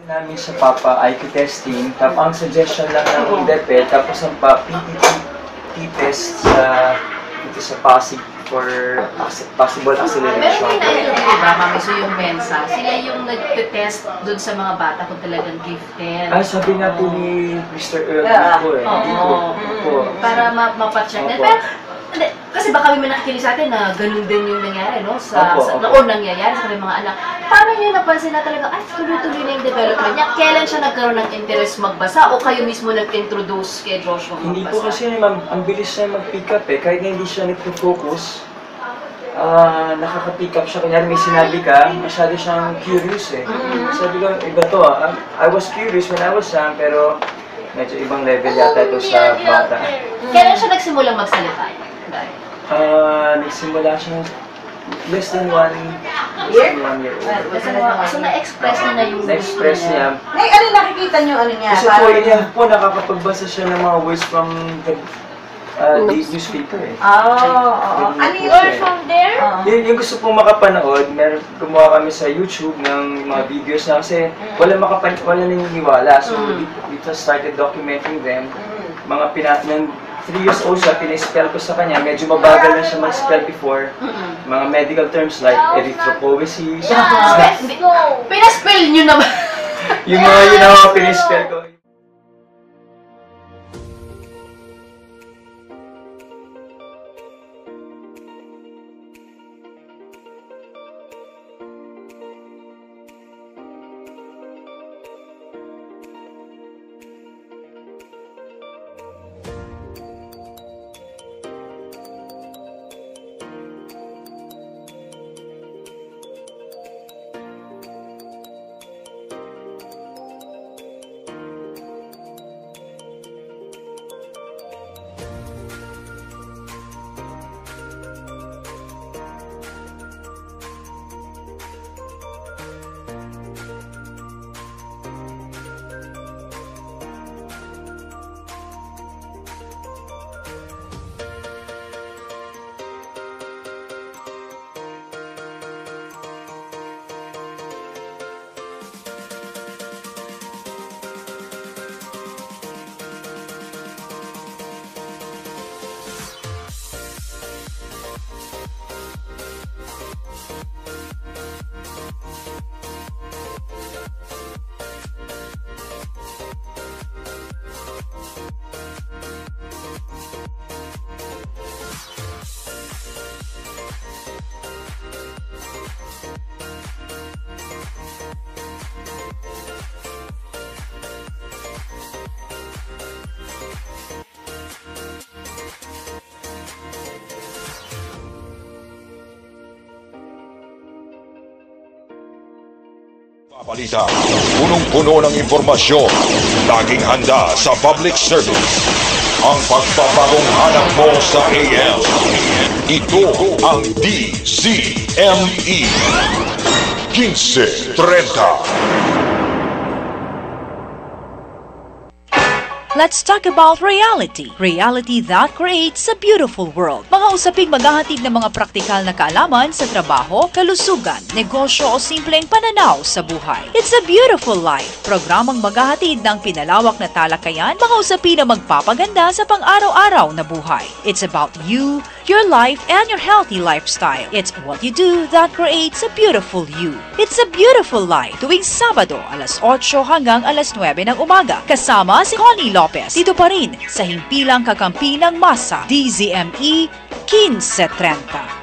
namin sa Papa IQ testing, tapos ang suggestion lang ng DepEd, tapos ang PTT test sa dito sa Pasig for possible acceleration. Meron din na diba, Mami, so yung Mensa, sila yung nag-test dun sa mga bata kung talagang gifted. Sabi nga po ni Mr. Earl ko Para mapacheck na. Pero, kasi baka may nakikinig sa atin na ganun din yung nangyari, no? Noon nangyayari sa mga anak. Paano nyo napansin na talaga, tuloy-tuloy na yung development niya? Kailan siya nagkaroon ng interest magbasa o kayo mismo nag-introduce kay Joshua magbasa? Hindi po kasi, ma'am, ang bilis siya mag-pick up kahit na hindi siya nagpo-focus. Nakaka-pick up siya. Kanyari may sinabi ka, masyado siyang curious Sabi ko, iba to I was curious when I was young, pero medyo ibang level yata ito sa bata. Kailan siya nagsimulang magsalita? Nagsimula siya less than 1 year old. So, na-express na yung... Na-express niya. Ano nakikita niyo niya? Kasi po, niya po nakakapagbasa siya ng mga words from the newspaper Ano yung from there? Yung gusto pong makapanood, gumawa kami sa YouTube ng mga videos na kasi wala naniniwala. So we just started documenting them. Ng 3 years old siya, pina-spell ko sa kanya. Medyo mabagal na siya mag-spell before. Mga medical terms like erythropoiesis. Pina-spell nyo naman! Yung mga yun ang pina-spell ko. Balita, punong-puno ng informasyon, laging handa sa public service. Ang pagpapagong hanap mo sa AM. Ito ang DZME 1530. Let's talk about reality. Reality that creates a beautiful world. Mga usaping maghahatid ng mga praktikal na kaalaman sa trabaho, kalusugan, negosyo o simpleng pananaw sa buhay. It's a beautiful life. Programang maghahatid ng pinalawak na talakayan, mga usapin na magpapaganda sa pang-araw-araw na buhay. It's about you, your life, and your healthy lifestyle. It's what you do that creates a beautiful you. It's a beautiful life. Tuwing Sabado, alas 8 hanggang alas 9 ng umaga. Kasama si Connie Lopez. Dito pa rin sa himpilang kakampi ng masa. DZME 1530.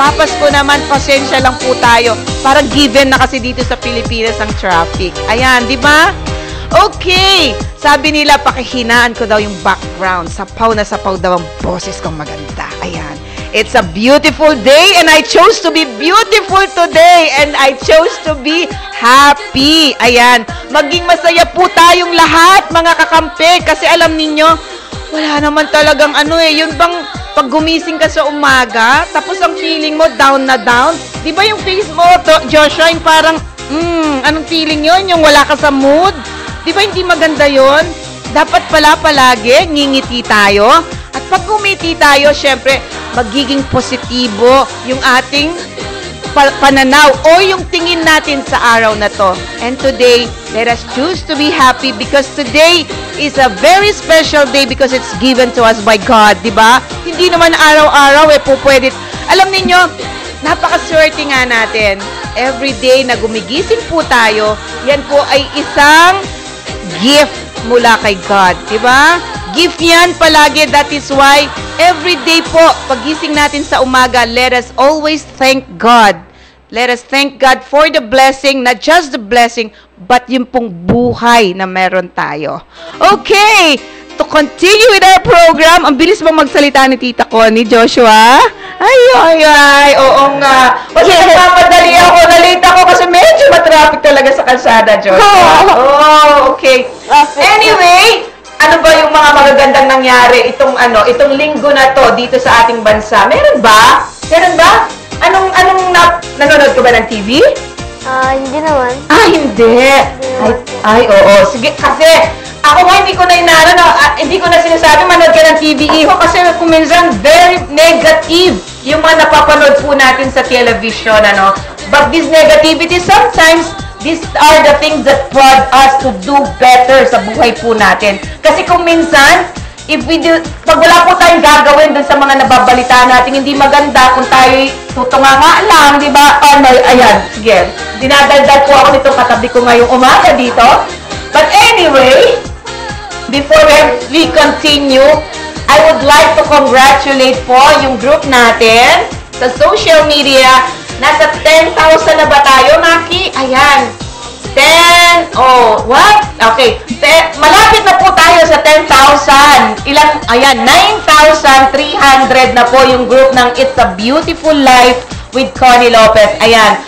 magpapasko naman, pasensya lang po tayo. Parang given na kasi dito sa Pilipinas ang traffic. Ayan, di ba? Okay. Sabi nila, pakihinaan ko daw yung background. Sapaw na sapaw daw ang boses kong maganda. Ayan. It's a beautiful day and I chose to be beautiful today and I chose to be happy. Ayan. Maging masaya po tayong lahat, mga kakampi. Kasi alam ninyo, wala naman talagang yun bang pag gumising ka sa umaga, tapos ang feeling mo down na down. Di ba yung face mo, Joshua, yung parang, anong feeling yun? Yung wala ka sa mood? Di ba hindi maganda yun? Dapat pala palagi, ngingiti tayo. At pag ngumiti tayo, syempre, magiging positibo yung ating pananaw o yung tingin natin sa araw na to. And today, let us choose to be happy because today is a very special day because it's given to us by God, di ba? Hindi naman araw-araw po pwede. Alam niyo, napakaswerte nga natin. Every day na gumigising po tayo, yan po ay isang gift mula kay God, di ba? Gift yan palagi. That is why every day po, pagising natin sa umaga, let us always thank God. Let us thank God for the blessing, not just the blessing, but yung pong buhay na meron tayo. Okay, to continue with our program, ang bilis bang magsalita ni Tita Connie, Joshua? Ay, oo nga. Kasi nagmamadali ako, nalate ako kasi medyo matraffic talaga sa kalsada, Joshua. Oh, okay. Anyway, ano ba yung mga magagandang nangyari itong linggo na to dito sa ating bansa? Meron ba? Meron ba? Nanonood ka ba ng TV? Hindi naman. Hindi. Ay, oo. Sige, kasi ako nga hindi ko na sinasabi manood ka ng TV, iho, kasi kung minsan very negative yung mga napapanood po natin sa television, But this negativity, sometimes, these are the things that prod us to do better sa buhay po natin. Kasi kung minsan, pag wala po tayong gagawin dun sa mga nababalita natin, hindi maganda kung tayo'y tutunganga lang, di ba? Ayan, sige. Dinadaldal po ako nitong katabi ko ngayong umaga dito. But anyway, before we continue, I would like to congratulate po yung group natin sa social media. Nasa 10,000 na ba tayo, Maki? Ayan. 10, what? Okay. Malapit na po tayo sa 10,000. Ayan, 9,300 na po yung group ng It's a Beautiful Life with Connie Lopez. Ayan.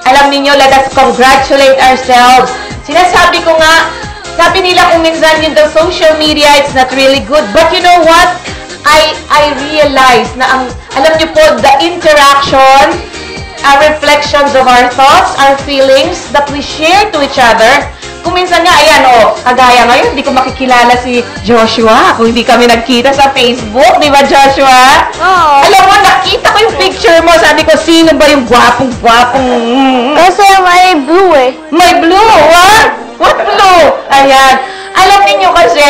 Alam niyo, let us congratulate ourselves. Sinasabi ko nga, sabi nila kung minsan yung the social media, it's not really good. But you know what? I realize na alam niyo po, the interaction, reflections of our thoughts, our feelings that we share to each other. Kung minsan nga, ayan kagaya ngayon, hindi ko makikilala si Joshua kung hindi kami nagkita sa Facebook, di ba, Joshua? Oo. Alam mo, nakita ko yung picture mo, sabi ko, sino ba yung gwapong-gwapong? Kasi may blue eh. May blue, what? What blue? Ayan. Alam niyo kasi,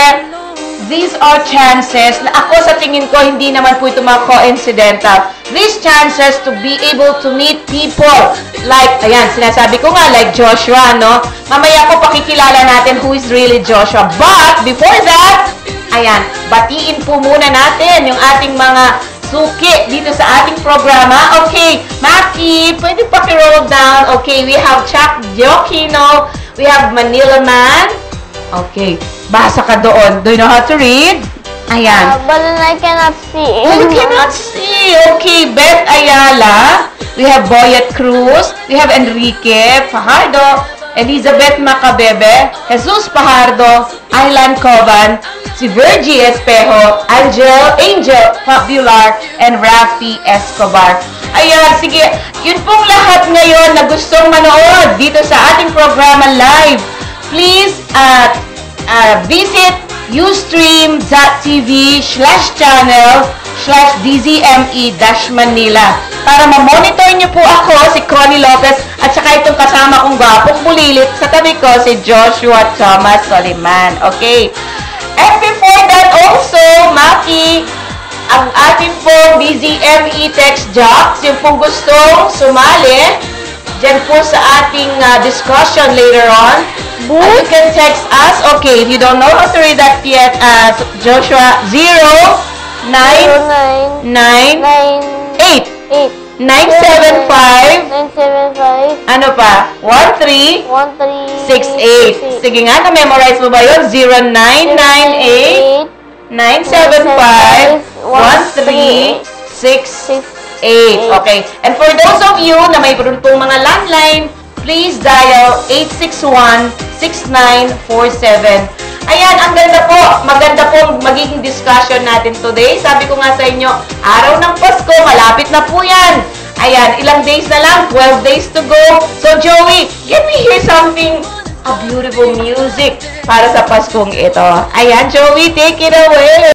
these are chances na ako sa tingin ko hindi naman po ito mga coincidental. These chances to be able to meet people like, ayan, sinasabi ko nga, like Joshua, Mamaya po pakikilala natin who is really Joshua. But, before that, ayan, batiin po muna natin yung ating mga suki dito sa ating programa. Okay, Maki, pwede paki-roll down. Okay, we have Chuck Giocchino, we have Manila Man. Okay, basa ka doon. Do you know how to read? Ayan. But then I cannot see. Oh, you cannot see. Okay, Beth Ayala. We have Boyet Cruz. We have Enrique Fajardo. Elizabeth Macabebe. Jesus Fajardo. Aylan Covan. Si Virgie Espejo. Angel Fabular. And Rafi Escobar. Ayan, sige. Yun pong lahat ngayon na gustong manood dito sa ating programa live. Please visit ustream.tv/channel/DZME-Manila para ma-monitor niyo po ako, si Connie Lopez, at saka itong kasama kong gwapong bulilit sa tabi ko, si Joshua Thomas Soliman. Okay. And before that also, Maki, ang ating pong DZME text jocks, yung pong gustong sumali dyan po sa ating discussion later on. You can text us. Okay, if you don't know how to read that yet, Joshua, 0998 975. 975. Ano pa? 13. 1368. 68. Sige nga, na-memorize mo ba yun? 0998 975 1368. Okay. And for those of you na may produktong mga landline, please dial 861-6947. Ayan, ang ganda po. Maganda po magiging discussion natin today. Sabi ko nga sa inyo, araw ng Pasko, malapit na po yan. Ayan, ilang days na lang, 12 days to go. So, Joey, can we hear something, a beautiful music para sa Paskong ito? Ayan, Joey, take it away.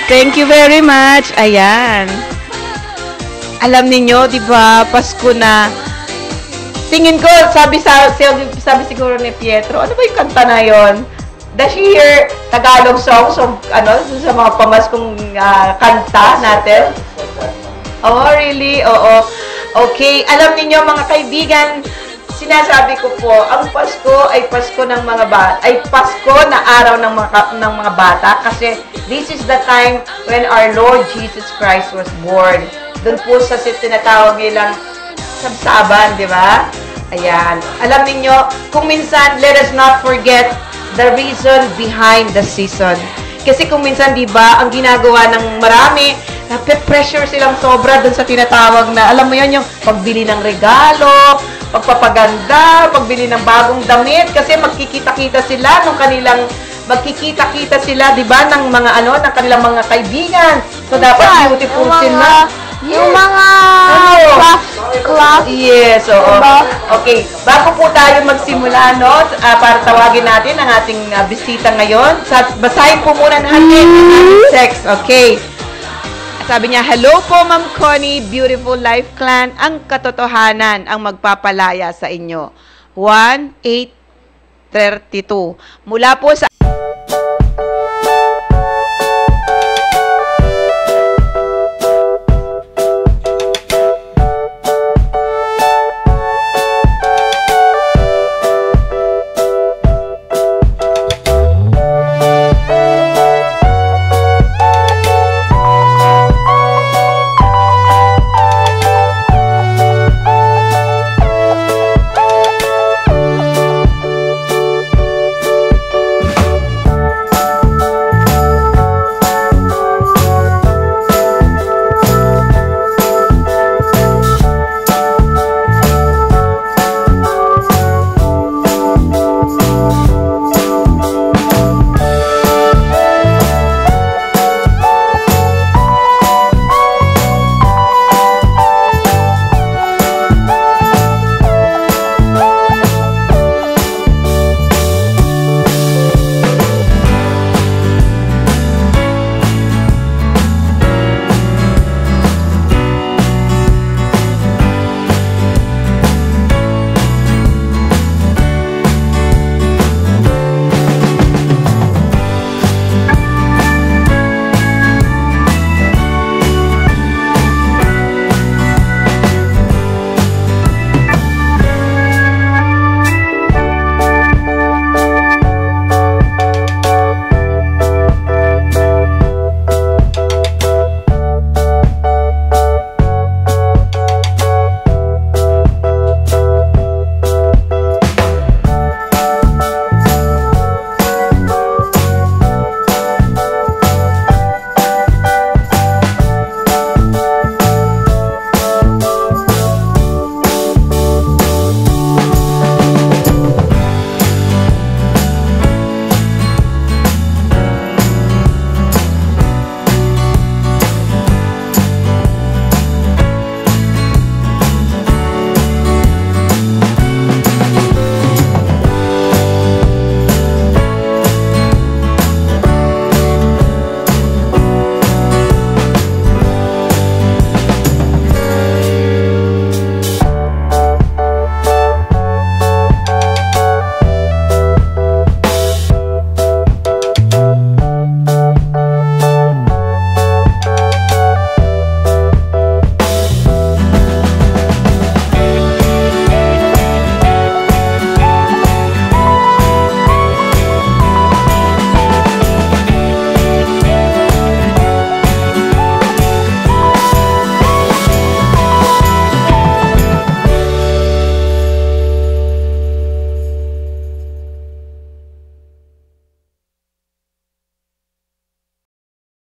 Thank you very much. Ayan. Alam niyo, 'di ba, Pasko na. Tingin ko, sabi siguro ni Pietro, ano ba yung kanta na 'yon? Does she hear Tagalog songs of sa mga pamaskong kanta natin? Oh, really? Oo. Okay, alam niyo mga kaibigan, sinasabi ko po, ang Pasko ay Pasko ng mga bata, ay Pasko na araw ng mga bata kasi this is the time when our Lord Jesus Christ was born. Doon po sa tinatawag nilang sabsaban, di ba? Ayan. Alam niyo, kung minsan, let us not forget the reason behind the season. Kasi kung minsan, di ba, ang ginagawa ng marami, nape-pressure silang sobra doon sa tinatawag na, alam mo yun, yung pagbili ng regalo, pagpapaganda, pagbili ng bagong damit, kasi magkikita-kita sila nung kanilang magkikita-kita sila, 'di ba, ng mga ng kanilang mga kaibigan. So dapat beautiful sila. Yung mga craft. Yes, oo. Okay, bago po tayo magsimula, para tawagin natin ang ating bisita ngayon. Basahin po muna natin ang text, okay? Sabi niya, hello po, Ma'am Connie, Beautiful Life Clan. Ang katotohanan ang magpapalaya sa inyo. 1-8-32. Mula po sa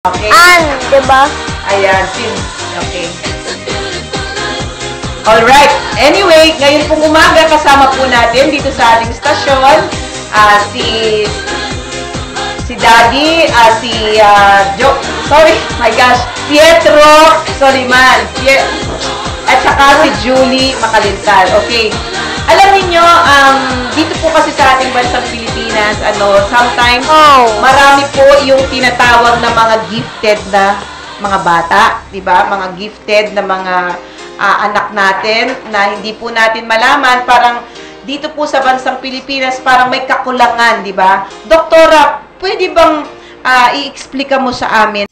Okay. diba? Ayan, okay. Alright. Anyway, ngayon pong umaga, kasama po natin dito sa ating stasyon, si Daddy, my gosh, Pietro Soliman, at saka si Julie Makalintal. Okay. Alam niyo, dito po kasi sa ating bansang Pilipinas, sometimes, marami po yung tinatawag na mga gifted na mga bata, di ba? Mga gifted na mga anak natin na hindi po natin malaman, parang dito po sa bansang Pilipinas, parang may kakulangan, di ba? Doktora, pwede bang i-explica mo sa amin?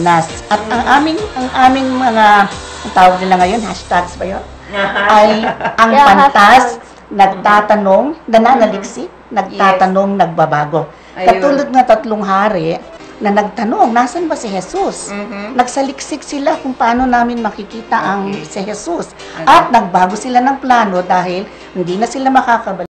Pilipinas. At ang aming mga, ang tawag nila ngayon, hashtags ba yun? Ay ang Yeah, pantas, hashtags. nagtatanong, nananaliksik, nagtatanong, nagbabago. Ayun. Katulad na 3 hari na nagtanong, nasan ba si Jesus? Nagsaliksik sila kung paano namin makikita ang si Jesus. At nagbago sila ng plano dahil hindi na sila makakabalik.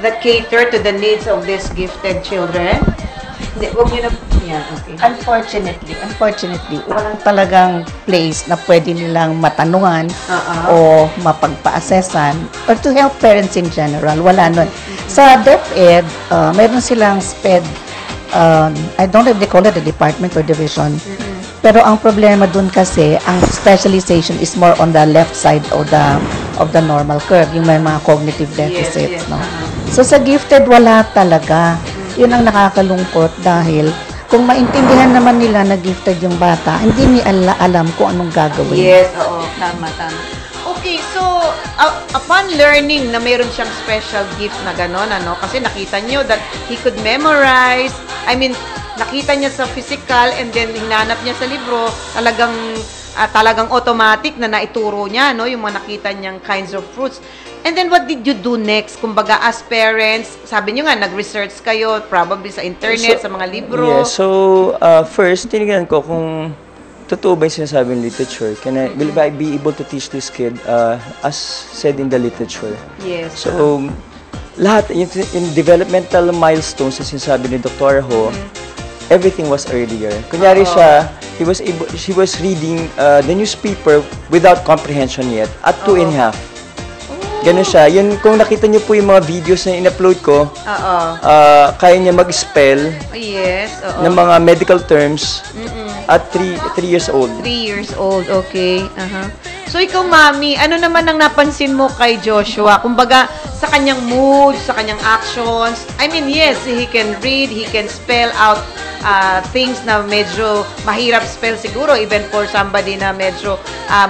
that cater to the needs of these gifted children? Hindi, huwag niyo na, yeah, okay. Unfortunately, walang talagang place na pwede nilang matanungan o mapagpa-assessan or to help parents in general. Wala nun. Sa DepEd, meron silang SPED, I don't know if they call it a department or division. Pero ang problema dun kasi, ang specialization is more on the left side of the normal curve, yung may mga cognitive deficits, no? So sa gifted, wala talaga. Yun ang nakakalungkot dahil kung maintindihan naman nila na gifted yung bata, hindi nila alam kung anong gagawin. Yes, oo. Tama. Okay, so, upon learning na mayroon siyang special gift na gano'n, ano, kasi nakita nyo that he could memorize, nakita niya sa physical and then hinanap niya sa libro, talagang automatic na naituro niya, no, yung mga nakita niyang kinds of fruits. And then, what did you do next? Kumbaga, as parents, sabi niyo nga, nag-research kayo, probably sa internet, sa mga libro. Yeah, so, first, tinignan ko kung totoo ba yung sinasabi ng literature. Will I be able to teach this kid as said in the literature? Yes. So, lahat, yung developmental milestones na sinasabi ni Dr. Ho, everything was earlier. Kunyari siya, she was reading the newspaper without comprehension yet, at 2 and a half. Ganun siya. Yun, kung nakita niyo po yung mga videos na in-upload ko, kaya niya mag-spell ng mga medical terms at 3 years old. 3 years old, okay. So, ikaw, Mami, ano naman ang napansin mo kay Joshua? Kumbaga, sa kanyang mood, sa kanyang actions. Yes, he can read, he can spell out things na medyo mahirap spell siguro, even for somebody na medyo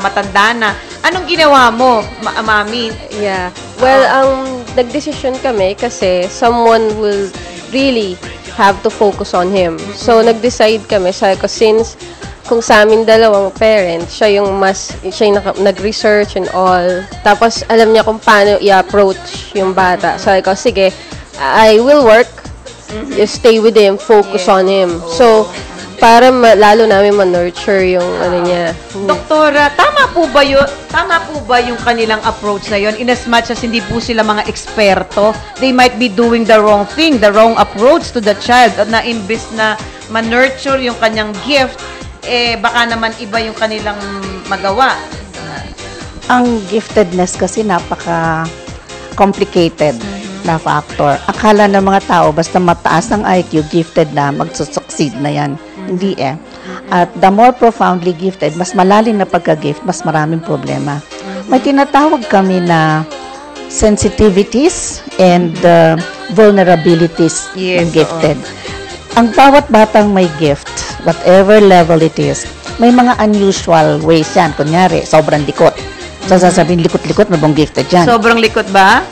matanda na. Anong ginawa mo, Mami? Yeah. Well, nagdesisyon kami kasi someone will really have to focus on him. So, nag-decide kami. Sabi ko, since kung sa amin dalawang parents, siya yung nag-research and all. Tapos, alam niya kung paano i-approach yung bata. Sabi ko, sige, I will work. Just stay with him, focus on him. So, para lalo namin ma-nurture yung ano niya. Doktora, tama po ba yung kanilang approach na yun? In as much as hindi po sila mga eksperto, they might be doing the wrong thing, the wrong approach to the child. Na imbis na ma-nurture yung kanyang gift, baka naman iba yung kanilang magawa. Ang giftedness kasi napaka-complicated na factor. Akala ng mga tao, basta mataas ang IQ, gifted na, magsusucceed na yan. Hindi At the more profoundly gifted, mas malalim na pagka-gift, mas maraming problema. May tinatawag kami na sensitivities and vulnerabilities ng gifted. Ang bawat batang may gift, whatever level it is, may mga unusual ways yan. Kunyari, sobrang likot. So, sasabihin, likot-likot, mabong gifted yan. Sobrang likot ba?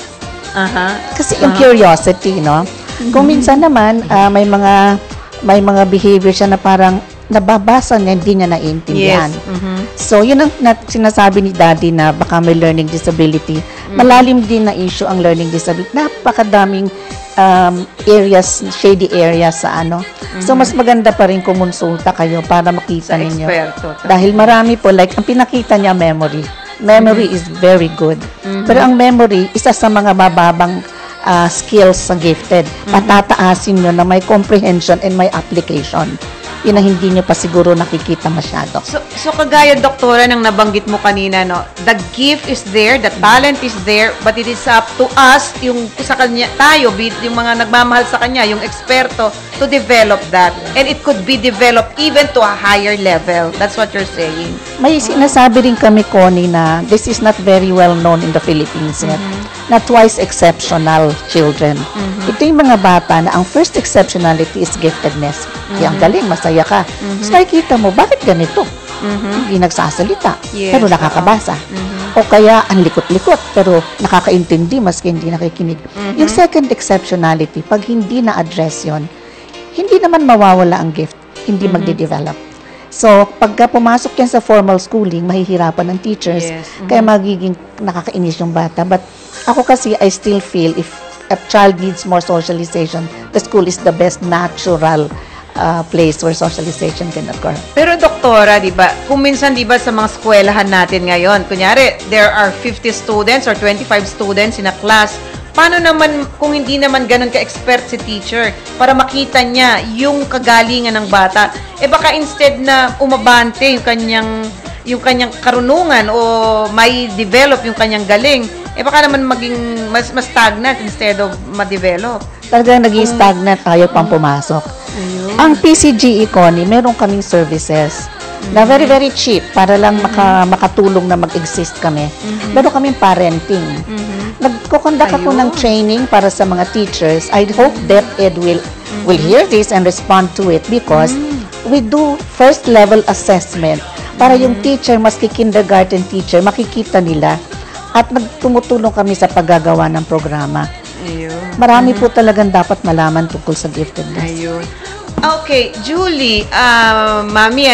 Kasi yung curiosity, no? Kung minsan naman, may mga behavior siya na parang nababasa niya, hindi niya naiintindihan. So, yun ang sinasabi ni Daddy na baka may learning disability. Malalim din na issue ang learning disability. Napakadaming areas, shady areas sa ano. So, mas maganda pa rin kumonsulta kayo para makita ninyo. Dahil marami po, like, ang pinakita niya, memory. Memory is very good. Pero ang memory, isa sa mga mababang skills sa gifted. Patataasin nyo na may comprehension and may application. Yun ang hindi nyo pa siguro nakikita masyado. So kagaya, Doktora, nang nabanggit mo kanina, no, the gift is there, the talent is there, but it is up to us, yung sa kanya, tayo, yung mga nagmamahal sa kanya, yung eksperto, to develop that. And it could be developed even to a higher level. That's what you're saying. May sinasabi rin kami, Connie, na this is not very well known in the Philippines yet. Na twice exceptional children. Ito yung mga bata na ang first exceptionality is giftedness. Yung galing, masaya ka. So nakikita mo, bakit ganito? Hindi nagsasalita, pero nakakabasa. O kaya, ang likot-likot, pero nakakaintindi, maski hindi nakikinig. Yung second exceptionality, pag hindi na-address yon, hindi naman mawawala ang gift, hindi magde-develop. So, pagka pumasok yan sa formal schooling, mahihirapan ng teachers, kaya magiging nakakainis yung bata. But ako kasi, I still feel if a child needs more socialization, the school is the best natural place where socialization can occur. Pero Doktora, di ba, kung minsan di ba sa mga eskwelahan natin ngayon, kunyari, there are 50 students or 25 students in a class, paano naman kung hindi naman ganun ka-expert si teacher para makita niya yung kagalingan ng bata? Baka instead na umabante yung kanyang karunungan o may develop yung kanyang galing, baka naman maging mas stagnant instead of ma-develop. Talagang naging stagnant tayo pang pumasok. Ang PCGE, Connie, meron kaming services na very, very cheap para lang makatulong na mag-exist kami. Meron kaming parenting. Nagkukondak ako ng training para sa mga teachers. I hope DepEd will hear this and respond to it because we do first level assessment para yung teacher, maski kindergarten teacher, makikita nila at tumutulong kami sa paggagawa ng programa. Marami po talagang dapat malaman tungkol sa giftedness. Ayun. Okay, Julie, Mami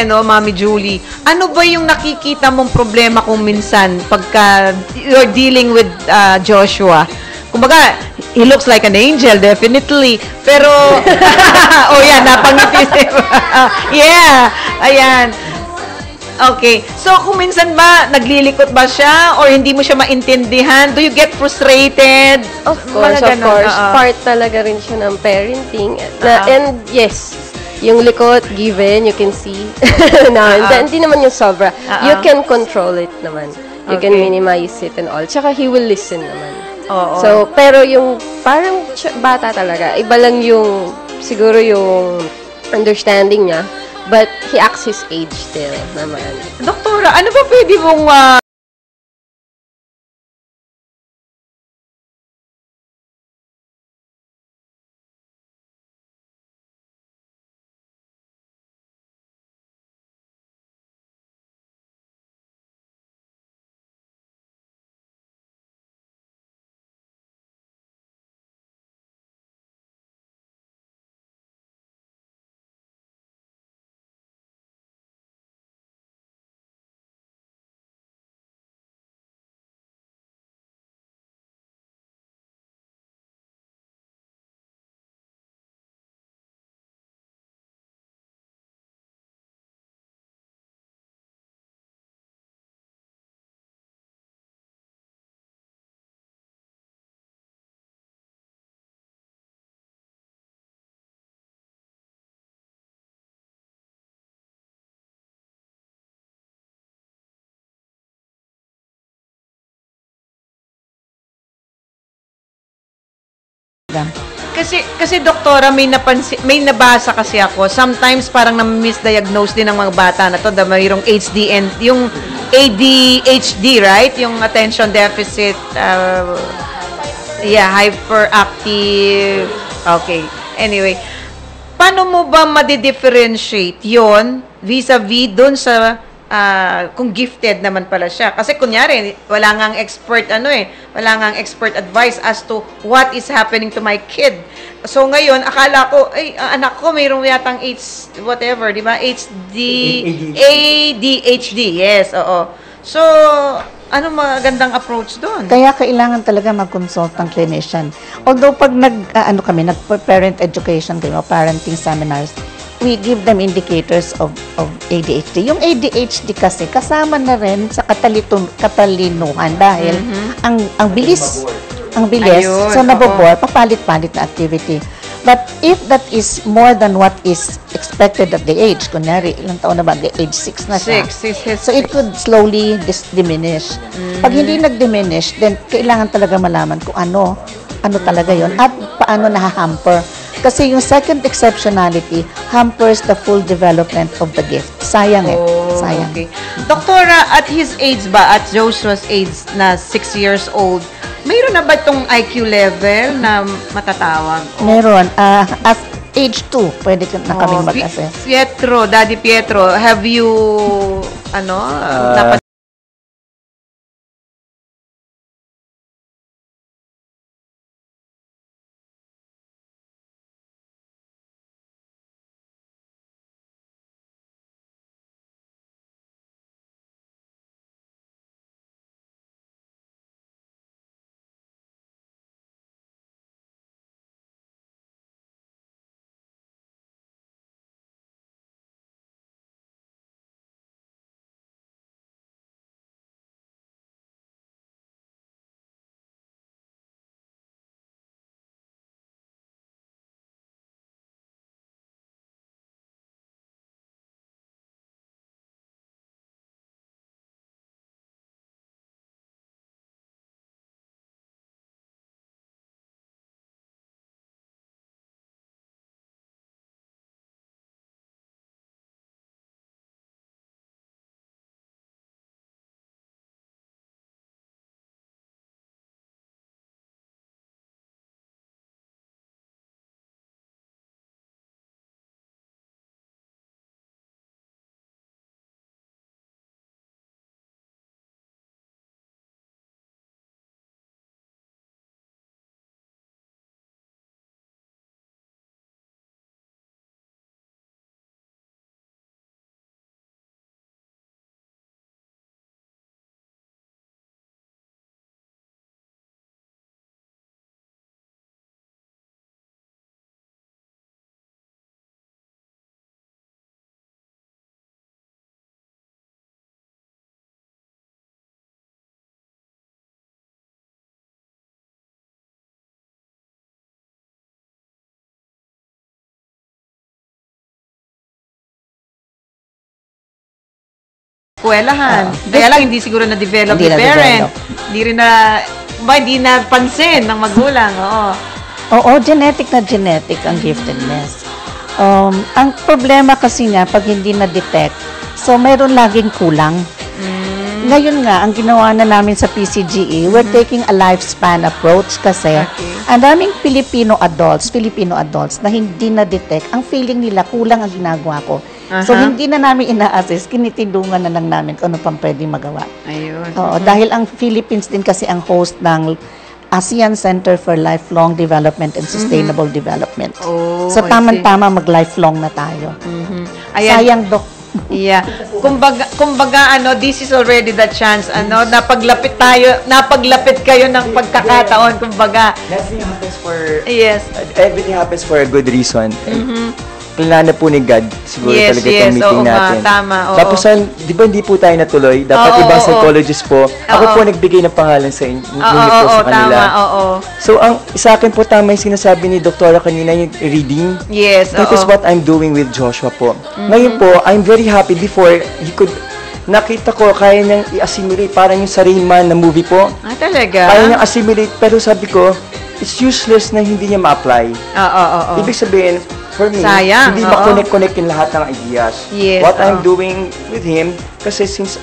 Julie, ano ba yung nakikita mong problema kung minsan pagka you're dealing with Joshua? Kumbaga, he looks like an angel, definitely. Pero, oh yeah, napangiti. Yeah, ayan. Okay. So, kung minsan ba, naglilikot ba siya or hindi mo siya maintindihan? Do you get frustrated? Of course, part talaga rin siya ng parenting. And yes, yung likot, given, you can see. Hindi naman yung sobra. You can control it naman. You can minimize it and all. Tsaka he will listen naman. So, pero yung parang bata talaga, iba lang yung, siguro yung understanding niya. But he acts his age still naman. Doktora, ano ba pwede mong Kasi doktora, may nabasa kasi ako. Sometimes parang na-misdiagnose din ng mga bata na to, mayroong HD and yung ADHD, right? Yung attention deficit hyperactive. Okay. Anyway, paano mo ba ma-differentiate 'yon vis-a-vis doon sa kung gifted naman pala siya? Kasi kunyari, wala ngang expert wala ngang expert advice as to what is happening to my kid. So ngayon, akala ko, anak ko mayroong yatang whatever, di ba? ADHD, yes, oo. So, ano magandang approach doon? Kaya kailangan talaga mag-consult ng clinician. Although pag nag-parent education kayo, parenting seminars, we give them indicators of ADHD. Yung ADHD kasi kasama na rin sa katalinuhan dahil ang bilis. Ayun, So nabobore, papalit-palit na activity. But if that is more than what is expected at the age, kunyari, ilang taon na ba? Age 6 na siya. So it could slowly diminish. Pag hindi nag-diminish, then kailangan talaga malaman kung ano talaga yon at paano nahahamper. Kasi yung second exceptionality hampers the full development of the gift. Sayang sayang. Okay. Doktora, at his age ba, at Joshua's age na 6 years old, mayroon na ba itong IQ level na matatawag? Meron. As age 2, pwede na kaming mag-assess. Daddy Pietro, have you, eskwelahan. Kaya lang, hindi siguro na-develop Hindi ni parent. na-develop. Hindi na pansin ng magulang. Oo. Oo, genetic ang giftedness. Ang problema kasi nga, pag hindi na-detect, so mayroon laging kulang. Ngayon nga, ang ginawa na namin sa PCGE, we're taking a lifespan approach kasi ang daming Filipino adults na hindi na-detect, ang feeling nila kulang ang ginagawa ko. So, hindi na namin ina-assess, kinitindungan na lang namin kung ano pang pwede magawa. Ayun. Oo, dahil ang Philippines din kasi ang host ng ASEAN Center for Lifelong Development and Sustainable Development. Oh, So, tamang-tama mag-lifelong na tayo. Ayan. Sayang, Dok. Yeah. Kumbaga this is already the chance, napaglapit kayo ng pagkakataon, kumbaga. Everything happens for Yes. everything happens for a good reason. Plano po ni God siguro Yes, talaga yes. itong meeting Oo nga, natin. tama, oo. Tapos, di ba hindi po tayo natuloy? Dapat Oo, ibang oo. psychologist po. Ako po nagbigay ng pangalan sa inyo po sa kanila. Tama, oo. So, sa akin po tama yung sinasabi ni Doktora kanina, yung reading. Yes, That is what I'm doing with Joshua po. Ngayon po, I'm very happy before nakita ko, kaya niyang i-assimilate, parang yung sa Rain Man na movie po. Talaga? Kaya niyang assimilate, pero sabi ko, it's useless na hindi niya ma-apply. Oo. Ibig sabihin, for me, Sayang, hindi oo. ma-connect yung lahat ng ideas. Yes, What I'm oo. doing with him, kasi since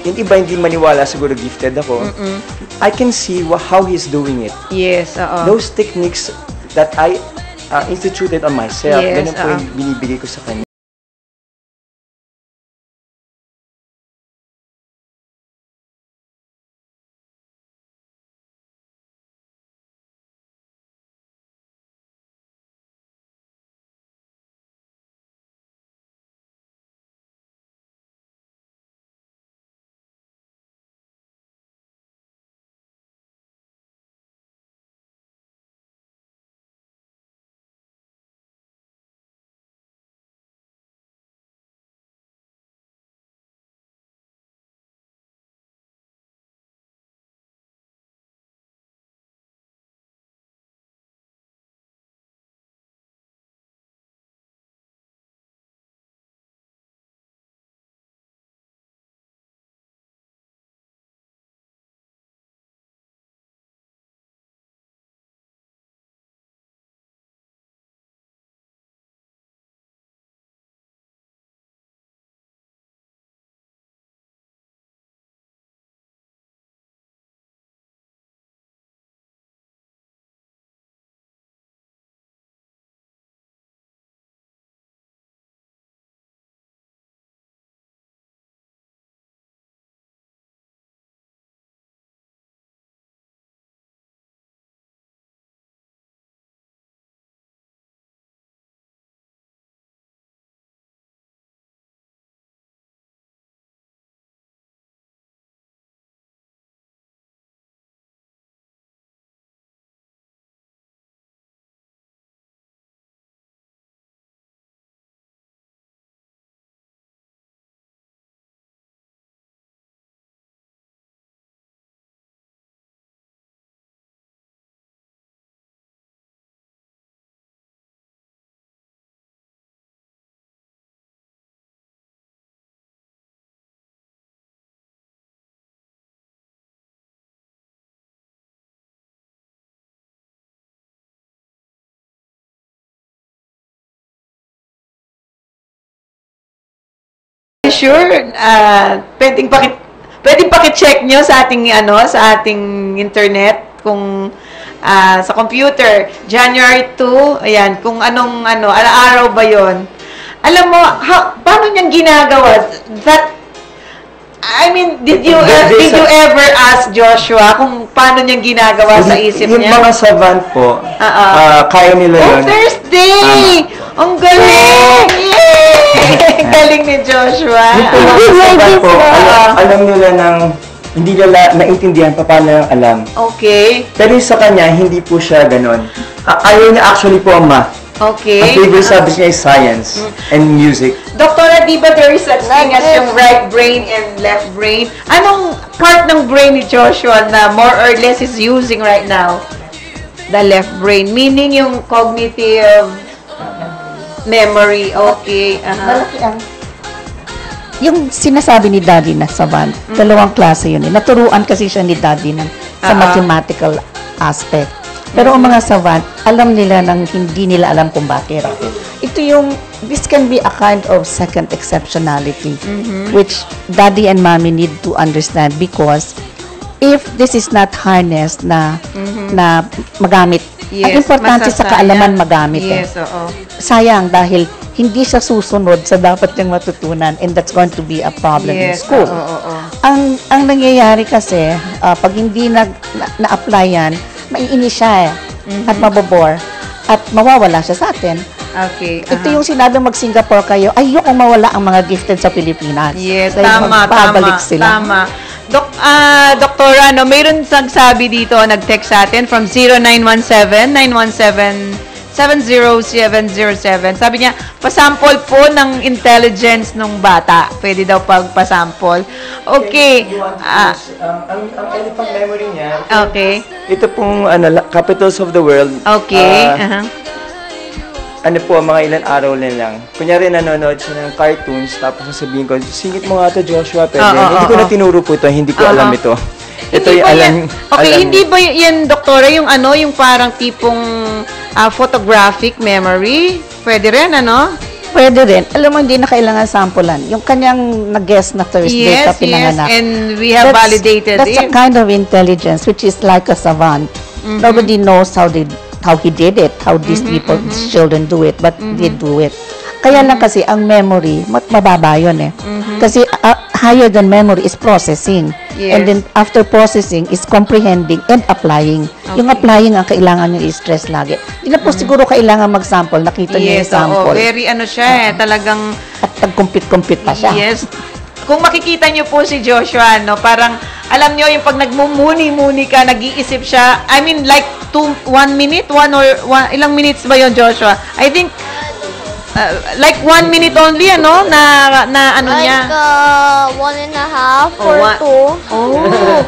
yung iba hindi maniwala, siguro gifted ako, I can see how he's doing it. Yes, oo. Those techniques that I instituted on myself, Yes, ganun po yung binibigay ko sa kanya. Sure, pwedeng paki-check nyo sa ating internet kung sa computer, January 2, ayan, kung anong araw ba 'yon. Alam mo, paano niyang ginagawa? Did you ever ask Joshua kung paano niyang ginagawa sa isip Yung niya? mga savant po, kaya nila yun. Thursday! Ang galing! Yay! Galing ni Joshua. Yung mga savant po, alam nila hindi nila naintindihan paano lang alam. Okay. Pero sa kanya, hindi po siya ganon. Ayaw niya actually po ang math. Okay. Ang favorite subject niya is science and music. Doktora, di ba there is such thing as yung right brain and left brain? Anong part ng brain ni Joshua na more or less is using right now? The left brain. Meaning yung cognitive memory. Okay. Malaki ang yung sinasabi ni Daddy na savant, dalawang klase yun. Naturuan kasi siya ni Daddy sa mathematical aspect. Pero ang mga savant, alam nila nang hindi nila alam kung bakit. Ito yung, this can be a kind of second exceptionality, which Daddy and Mommy need to understand, because if this is not harnessed na magamit, ang importante sa kaalaman magamit. Yes, oo. Sayang dahil hindi siya susunod sa dapat niyang matutunan, and that's going to be a problem in school. Ang nangyayari kasi, pag hindi na-apply yan, maiinis siya at mabobore at mawawala siya sa atin. Okay. Ito yung sinabi mag-Singapore kayo, ayokong mawala ang mga gifted sa Pilipinas. Yes, dahil tama. Sila. Tama. Doktora, mayroon sabi dito, nag-text sa atin from 0917-917-70707. Sabi niya, pasample po ng intelligence ng bata. Pwede daw pagpasample. Okay. Ang elephant memory niya, Okay. ito pong capitals of the world. Okay. Ano po, mga ilan araw na lang. Kunyari, nanonood siya ng cartoons, tapos sasabihin ko, singit mo nga ito, Joshua, pwede. Hindi ko na tinuro po ito, hindi ko alam ito. Ito yung alam. Okay, hindi ba yan, doktora, yung yung parang tipong photographic memory? Pwede rin, ano? Pwede rin. Alam mo, hindi na kailangan sampulan. Yung kanyang nag-guess na Thursday ka pinanganak. Yes, and we have validated that's it. a kind of intelligence, which is like a savant. Nobody knows how he did it, how these children do it, but they do it. Kaya lang kasi ang memory, mababa yun Kasi higher than memory is processing. Yes. And then after processing is comprehending and applying. Yung applying ang kailangan nyo i-stress lagi. Hindi na po siguro kailangan mag-sample. Nakita nyo yung sample. Very siya talagang... At nag-compute-compute pa siya. Yes. Kung makikita niyo po si Joshua, parang, alam niyo, yung pag nagmumuni-muni ka, nag-iisip siya, I mean, like, 1 minute, ilang minutes ba yon, Joshua? I think, like 1 minute only, na niya? Like 1.5 or 2. Oh,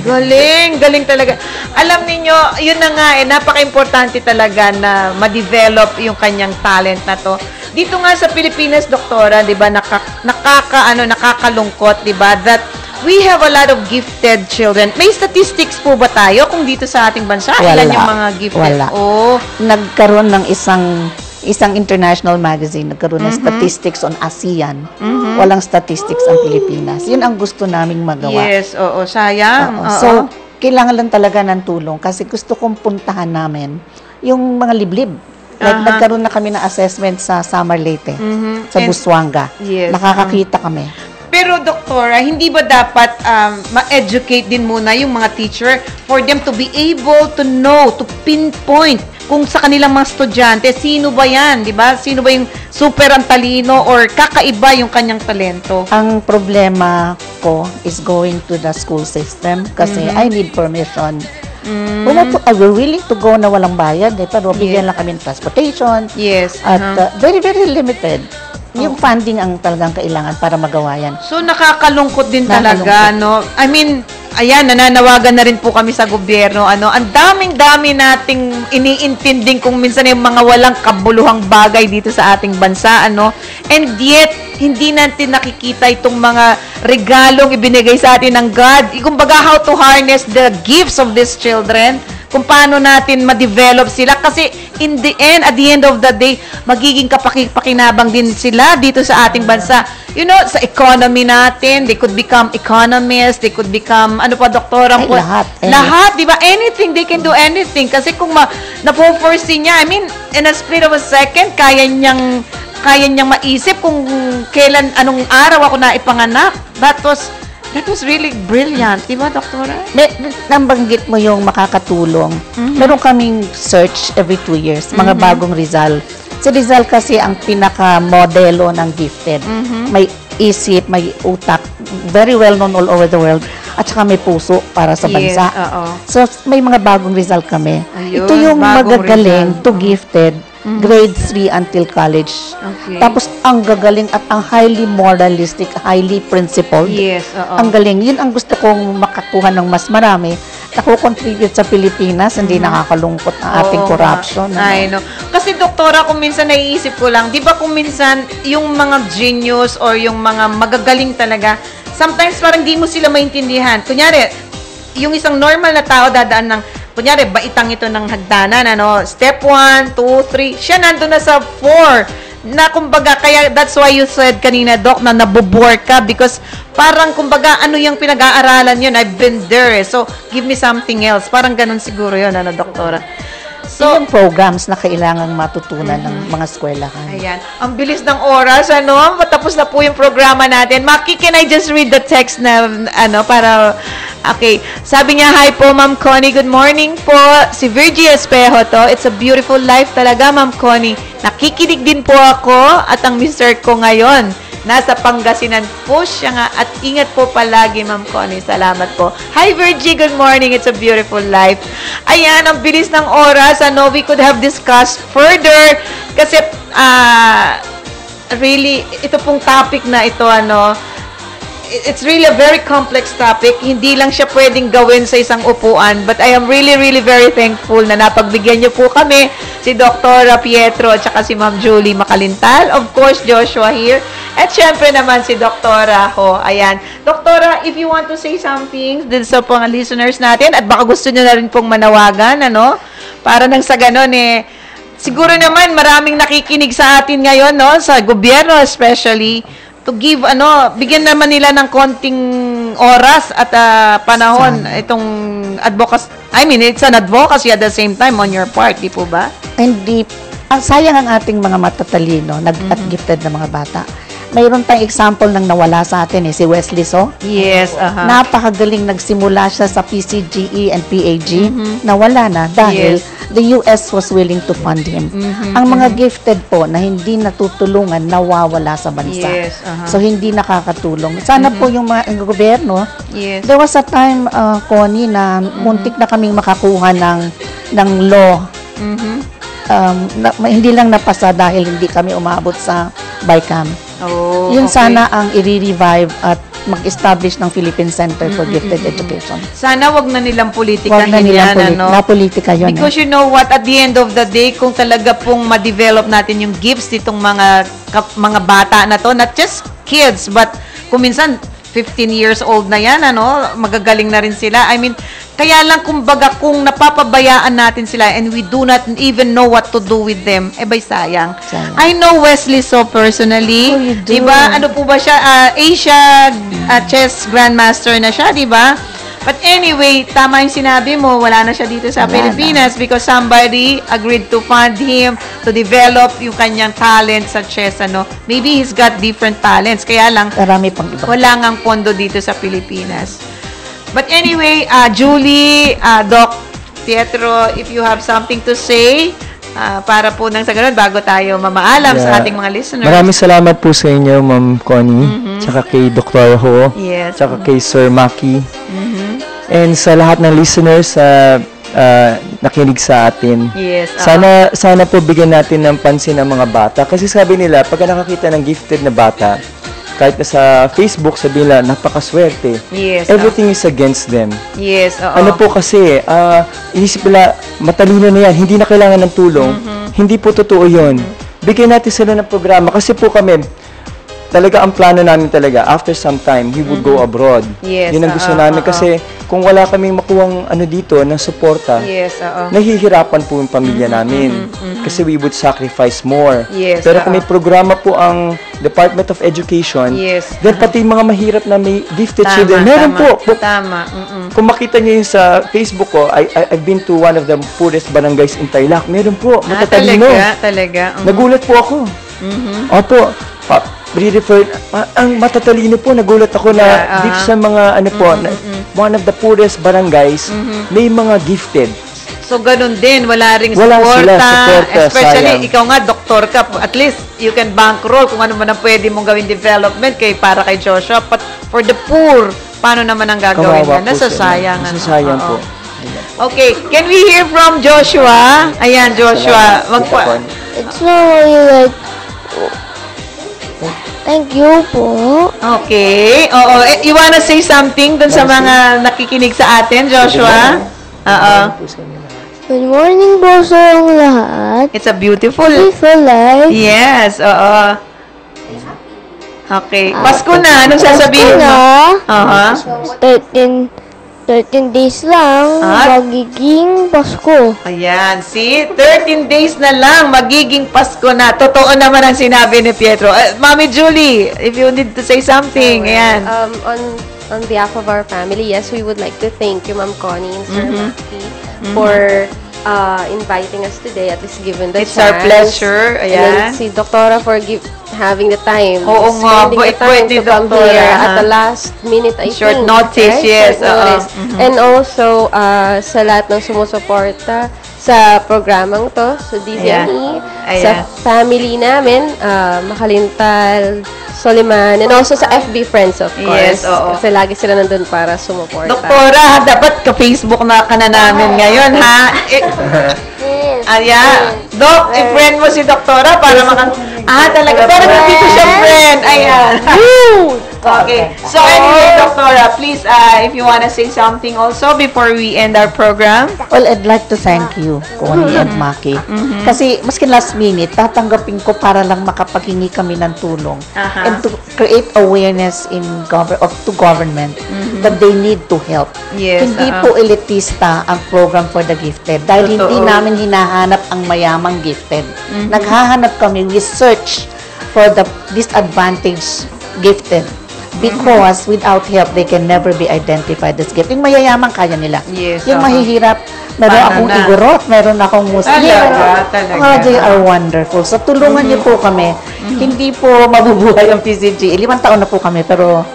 galing talaga. Alam niyo, yun na nga, napaka-importante talaga na ma-develop yung kanyang talent na to. Dito nga sa Pilipinas, doktora, 'di ba, nakakalungkot, 'di ba, that we have a lot of gifted children. May statistics po ba tayo kung dito sa ating bansa ilan yung mga gifted? Wala. Oh, nagkaroon ng isang international magazine, nagkaroon ng statistics on ASEAN. Walang statistics ang Pilipinas. Yun ang gusto naming magawa. yes, sayang. So, kailangan lang talaga ng tulong kasi gusto kong puntahan namin yung mga liblib. Like, nagkaroon na kami ng assessment sa Samar Leyte, sa Busuanga. Yes. Nakakakita kami. Pero, doktora, hindi ba dapat ma-educate din muna yung mga teacher for them to be able to know, to pinpoint kung sa kanilang mga estudyante, sino ba yan, di ba? Sino ba yung super ang talino or kakaiba yung kanyang talento? Ang problema ko is going to the school system kasi I need permission. We're willing to go na walang bayad, pero bigyan lang kami ng transportation. Yes. At very, very limited. Yung funding ang talagang kailangan para magawa yan. So, nakakalungkot din talaga, no? I mean, ayan, nananawagan na rin po kami sa gobyerno, ang daming-dami nating iniintinding kung minsan yung mga walang kabuluhang bagay dito sa ating bansa, and yet, hindi natin nakikita itong mga regalong ibinigay sa atin ng God. Kumbaga, how to harness the gifts of these children, kung paano natin ma-develop sila. Kasi, in the end, at the end of the day, magiging kapakinabang din sila dito sa ating bansa. Sa economy natin, they could become economists, they could become, doktora? Lahat. Lahat, di ba? Anything, they can do anything. Kasi kung napo-foresee niya, I mean, in a split of a second, kaya niyang maisip kung kailan, anong araw ako na ipanganak. That was really brilliant. Di ba, doktora? Nabanggit mo yung makakatulong. Meron kaming search every 2 years, mga bagong Rizal. Si Rizal kasi ang pinaka-modelo ng gifted. May isip, may utak, very well known all over the world, at saka may puso para sa bansa. So, may mga bagong Rizal kami. Ayun, ito yung magagaling Rizal. to gifted, grade 3 until college. Okay. Tapos, ang gagaling at ang highly moralistic, highly principled. Yes, Ang galing. Yun ang gusto kong makakuha ng mas marami. nakukontribute sa Pilipinas, hindi nakakalungkot ang ating Oo corruption. nga. I know. Kasi doktora, kung minsan naiisip ko lang, di ba kung minsan yung mga genius or yung mga magagaling talaga, sometimes parang di mo sila maintindihan. Kunyari, yung isang normal na tao dadaan ng, kunyari, baitang ito ng hagdanan, ano, step 1, 2, 3, siya nandun na sa 4. Na kumbaga, kaya that's why you said kanina, Doc, na nabobore ka because parang kumbaga, ano yung pinag-aaralan yun? I've been there. So, give me something else. Parang ganun siguro yun, ano, doktora. So, yung programs na kailangang matutunan ng mga eskwelahan. Ayan. Ang bilis ng oras, ano? Matapos na po yung programa natin. Maki, can I just read the text na, ano, para, okay. Sabi niya, hi po, Ma'am Connie. Good morning po. Si Virgie Espejo to. It's a beautiful life talaga, Ma'am Connie. Nakikinig din po ako at ang mister ko ngayon. Nasa Pangasinan po siya nga at ingat po palagi, Ma'am Connie. Salamat po. Hi, Virgie. Good morning. It's a beautiful life. Ayan, ang bilis ng oras. Ano, we could have discussed further kasi really, ito pong topic na ito, ano, it's really a very complex topic. Hindi lang siya pwedeng gawin sa isang upuan. But I am really, really very thankful na napagbigyan niyo po kami, si Dr. Pietro at saka si Ma'am Julie Makalintal. Of course, Joshua here. At syempre naman si Doktora Ho. Ayan. Doktora, if you want to say something din sa mga listeners natin at baka gusto niyo na rin pong manawagan, ano? Para nang sa ganon, siguro naman maraming nakikinig sa atin ngayon, no? Sa gobyerno especially, to give, bigyan naman nila ng konting oras at panahon itong advocacy. I mean, it's an advocacy at the same time on your part, di po ba? Hindi. Sayang ang ating mga matatalino at gifted na mga bata. Mayroon tayong example ng nawala sa atin, si Wesley So. Yes, Napakagaling nagsimula siya sa PCGE and PAG. Nawala na dahil the US was willing to fund him. Ang mga gifted po na hindi natutulungan, nawawala sa bansa. Yes, So, hindi nakakatulong. Sana po yung mga gobyerno, there was a time, Connie, na muntik na kaming makakuha ng law. Hindi lang napasa dahil hindi kami umabot sa BICAM. Yun sana ang i-revive at mag-establish ng Philippine Center for Gifted Education. Sana wag na nilang politikahin Wag na nilang yan, ano? Na-politika yun. Because you know what, at the end of the day, kung talaga pong ma-develop natin yung gifts nitong mga bata na to, not just kids, but kung minsan 15 years old na yan, magagaling na rin sila. I mean, kaya lang kumbaga kung napapabayaan natin sila and we do not even know what to do with them, bay sayang. I know Wesley So personally. You do. Diba? Ano po ba siya? Asia chess grandmaster na siya, diba? But anyway, tama yung sinabi mo, wala na siya dito sa Pilipinas because somebody agreed to fund him to develop yung kanyang talent sa chess. Maybe he's got different talents. Kaya lang, marami pang iba. Wala ngang pondo dito sa Pilipinas. But anyway, Julie, Doc Pietro, if you have something to say, para po nang sa ganun, bago tayo mamaalam sa ating mga listeners. Maraming salamat po sa inyo, Ma'am Connie, tsaka kay Dr. Ho, tsaka kay Sir Maki, and sa lahat ng listeners nakinig sa atin. Yes. Sana po bigyan natin ng pansin ang mga bata. Kasi sabi nila, pag nakakita ng gifted na bata, kahit na sa Facebook, sabi nila, napakaswerte. Yes. Everything is against them. Yes, oo. Ano po kasi, inisip nila, matalino na yan, hindi na kailangan ng tulong. Hindi po totoo yun. Bigyan natin sila ng programa. Kasi po kami, talaga ang plano namin talaga, after some time, he would go abroad. Yes, Yun ang gusto namin. Kasi kung wala kaming makuwang dito, ng suporta, nahihirapan po yung pamilya namin. Kasi we would sacrifice more. Pero kung may programa po ang Department of Education, then pati mga mahirap na may gifted children, meron po. Tama. Kung makita niyo yun sa Facebook ko, I've been to one of the poorest barangays in Tarlac. Meron po. Matatalino. Talaga. Nagulat po ako. Opo. Ang matatalino po, nagulat ako na dito sa mga one of the poorest barangays, may mga gifted. So, ganun din. Wala ring Wala sila suporta, especially, sayang. ikaw nga, doktor ka. At least, you can bankroll kung ano man ang pwede mong gawin development para kay Joshua. But for the poor, paano naman ang gagawin Kawawa yan? Nasasayang. Nasasayang po. Okay. Can we hear from Joshua? Ayan, Joshua. It's not really like Thank you po. Okay. Oo. You wanna say something dun sa mga nakikinig sa atin, Joshua? Oo. Good morning po sa lahat. It's a beautiful life. Yes, oo. Okay. Pasko na. Anong sasabihin mo? 13 days lang, magiging Pasko. Ayan, see? 13 days na lang, magiging Pasko na. Totoo naman ang sinabi ni Pietro. Mami Julie, if you need to say something, ayan. On behalf of our family, yes, we would like to thank you, Ma'am Connie and Sir Maki, for inviting us today, at least given the chance. It's our pleasure. Ayan. And then si Doktora for having the time. Oo nga, spending the time to come here at the last minute, I think. Short notice, right? yes. Short notice. And also, sa lahat ng sumusuporta sa programang to, sa DZME, sa family namin, Makalintal, Soliman, and also sa FB friends, of course. Yes, oo. Kasi lagi sila nandun para sumuporta. Doktora, dapat ka-Facebook na ka na namin ngayon, ha? Dok, i-friend mo si Doktora para talaga. Pero dito siya friend. Ayan. Okay. So anyway, Doktora, please, if you wanna say something also before we end our program. Well, I'd like to thank you, Connie and Maki. Kasi, maski last minute, tatanggapin ko para lang makapaghingi kami ng tulong. And to create awareness to government that they need to help. Yes. Hindi po elitista ang program for the gifted. Dahil hindi namin hinahanap ang mayamang gifted. Naghahanap kami, we search for the disadvantaged gifted. Because without help, they can never be identified as gift. Yung mayayaman, kaya nila. Yes, yung mahihirap, meron akong igorot, meron akong Muslim. Talaga. They are wonderful. So, tulungan niyo po kami. Hindi po mabubuhay ang PCG. 5 taon na po kami, pero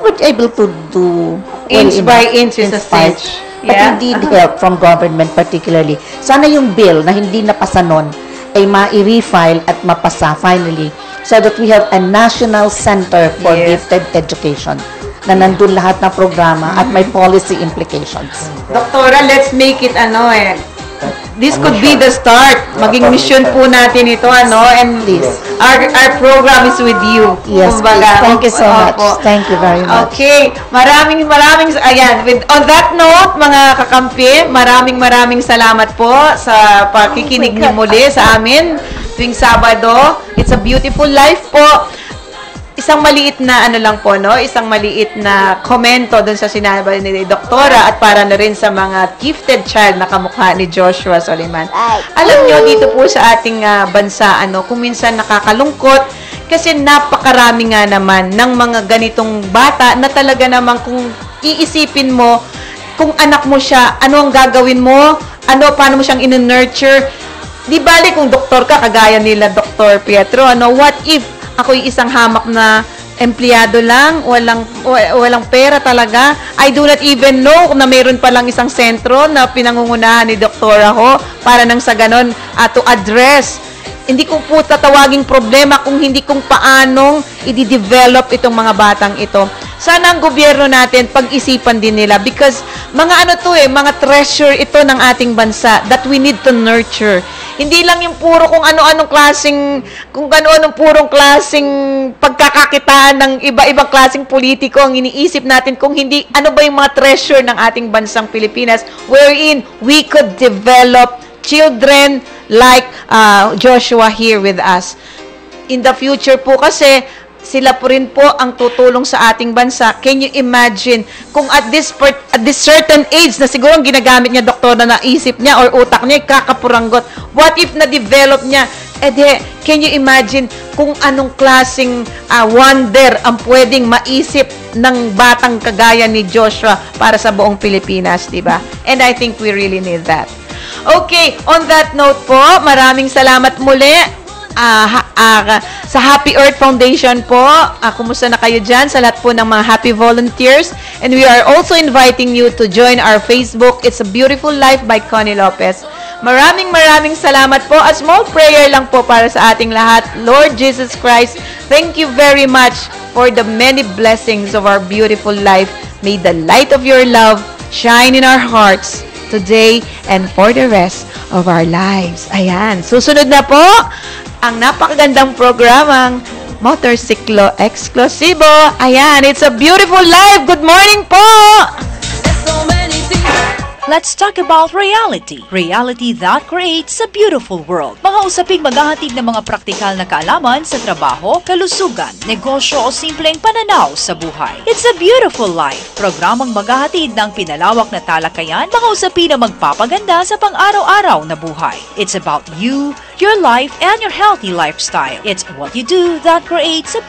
we're able to do inch by inch is a stitch. But we need help from government particularly. Sana yung bill na hindi napasa nun ay ma-refile at mapasa finally, so that we have a national center for gifted education na nandun lahat ng programa at may policy implications. Doktora, let's make it this could be the start. Maging mission po natin ito, and our program is with you. Yes, please. Thank you so much. Thank you very much. Okay. Maraming, ayan, on that note, mga kakampi, maraming salamat po sa pakikinig niyo muli sa amin tuwing Sabado. It's a beautiful life po. Isang maliit na isang maliit na komento dun sa sinabi ni Doktora at para na rin sa mga gifted child na kamukha ni Joshua Soliman. Alam nyo, dito po sa ating bansa, kung minsan nakakalungkot, kasi napakarami nga naman ng mga ganitong bata na talaga naman kung iisipin mo, kung anak mo siya, ano ang gagawin mo, paano mo siyang in-nurture. Di bali kung doktor ka, kagaya nila Dr. Pietro, what if ako'y isang hamak na empleyado lang, walang pera talaga. I do not even know na mayroon palang isang sentro na pinangungunahan ni Doktora Ho para nang sa ganon to address. Hindi ko po tatawaging problema kung hindi kung paanong i-develop itong mga batang ito. Sana ang gobyerno natin pag-isipan din nila because mga mga treasure ito ng ating bansa that we need to nurture. Hindi lang yung puro kung ano-anong purong klaseng pagkakakitaan ng iba-ibang klaseng politiko ang iniisip natin kung hindi ano ba yung mga treasure ng ating bansang Pilipinas wherein we could develop children like Joshua here with us. In the future po kasi, sila po rin po ang tutulong sa ating bansa. Can you imagine kung at this certain age na siguro ang ginagamit niya doktor na naisip niya or utak niya kakapuranggot, what if na-develop niya? Can you imagine kung anong klaseng wonder ang pwedeng maisip ng batang kagaya ni Joshua para sa buong Pilipinas, diba? And I think we really need that. Okay, on that note po, maraming salamat muli. Sa Happy Earth Foundation po, kumusta na kayo dyan sa lahat po ng mga happy volunteers, and we are also inviting you to join our Facebook, It's a Beautiful Life by Connie Lopez. Maraming salamat po. A small prayer lang po para sa ating lahat. Lord Jesus Christ, thank you very much for the many blessings of our beautiful life. May the light of your love shine in our hearts today and for the rest of our lives. Ayan, susunod na po ang napakagandang programang Motorsiklo Exclusivo. Ayan, it's a beautiful life. Good morning po! Let's talk about reality. Reality that creates a beautiful world. Mga usaping maghahatid ng mga praktikal na kaalaman sa trabaho, kalusugan, negosyo o simpleng pananaw sa buhay. It's a beautiful life. Programang maghahatid ng pinalawak na talakayan, mga usapin na magpapaganda sa pang-araw-araw na buhay. It's about you, your life, and your healthy lifestyle. It's what you do that creates a